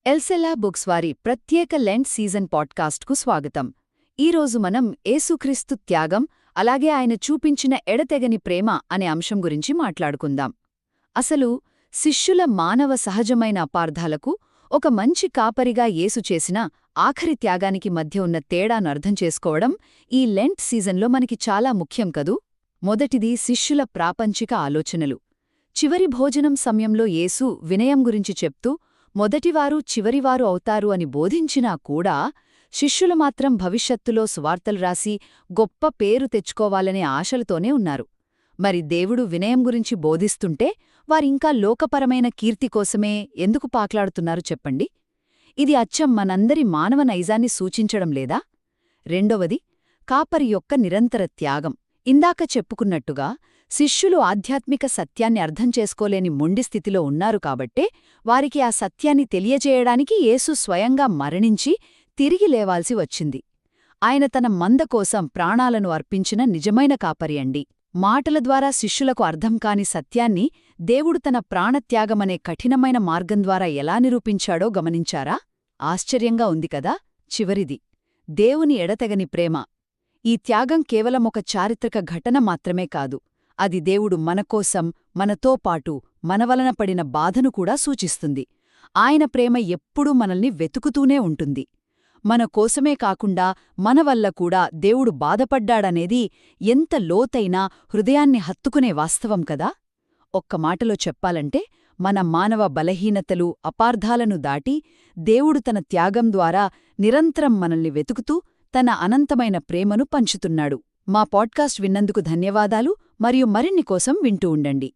ఎల్సెలా books వారి ప్రత్యేక Lent season పాడ్కాస్ట్కు స్వాగతం. ఈరోజు మనం యేసుక్రీస్తు త్యాగం అలాగే ఆయన చూపించిన ఎడతెగని ప్రేమ అనే అంశం గురించి మాట్లాడుకుందాం. అసలు శిష్యుల మానవ సహజమైన అపార్థాలకు ఒక మంచి కాపరిగా యేసు చేసిన ఆఖరి త్యాగానికి మధ్య ఉన్న తేడాను అర్థం చేసుకోవడం ఈ లెంట్ సీజన్లో మనకి చాలా ముఖ్యం కదూ. మొదటిది శిష్యుల ప్రాపంచిక ఆలోచనలు. చివరి భోజనం సమయంలో యేసు వినయం గురించి చెప్తూ మొదటివారు చివరివారు అవుతారు అని బోధించినా కూడా శిష్యులు మాత్రం భవిష్యత్తులో సువార్తలు రాసి గొప్ప పేరు తెచ్చుకోవాలనే ఆశలతోనే ఉన్నారు. మరి దేవుడు వినయం గురించి బోధిస్తుంటే వారింకా లోకపరమైన కీర్తి కోసమే ఎందుకు పాక్లాడుతున్నారు చెప్పండి. ఇది అచ్చం మనందరి మానవ నైజాన్ని సూచించడం లేదా? రెండవది, కాపరి యొక్క నిరంతర త్యాగం. ఇందాక చెప్పుకున్నట్టుగా శిష్యులు ఆధ్యాత్మిక సత్యాన్ని అర్థం చేసుకోలేని మొండి స్థితిలో ఉన్నారు కాబట్టే వారికి ఆ సత్యాన్ని తెలియజేయడానికి యేసు స్వయంగా మరణించి తిరిగి లేవాల్సి వచ్చింది. ఆయన తన మంద కోసం ప్రాణాలను అర్పించిన నిజమైన కాపరి అండి. మాటల ద్వారా శిష్యులకు అర్థం కాని సత్యాన్ని దేవుడు తన ప్రాణత్యాగమనే కఠినమైన మార్గం ద్వారా ఎలా నిరూపించాడో గమనించారా? ఆశ్చర్యంగా ఉంది కదా. చివరిది, దేవుని ఎడతెగని ప్రేమ. ఈ త్యాగం కేవలం ఒక చారిత్రక ఘటన మాత్రమే కాదు, అది దేవుడు మనకోసం, మనతో పాటు మనవలన పడిన బాధను కూడా సూచిస్తుంది. ఆయన ప్రేమ ఎప్పుడూ మనల్ని వెతుకుతూనే ఉంటుంది. మన కోసమే కాకుండా మన వల్ల కూడా దేవుడు బాధపడ్డాడనేది ఎంత లోతైనా హృదయాన్ని హత్తుకునే వాస్తవం కదా. ఒక్క మాటలో చెప్పాలంటే మన మానవ బలహీనతలు, అపార్థాలను దాటి దేవుడు తన త్యాగం ద్వారా నిరంతరం మనల్ని వెతుకుతూ తన అనంతమైన ప్రేమను పంచుతున్నాడు. మా పాడ్కాస్ట్ విన్నందుకు ధన్యవాదాలు. మరియు మరిన్ని కోసం వింటూ ఉండండి.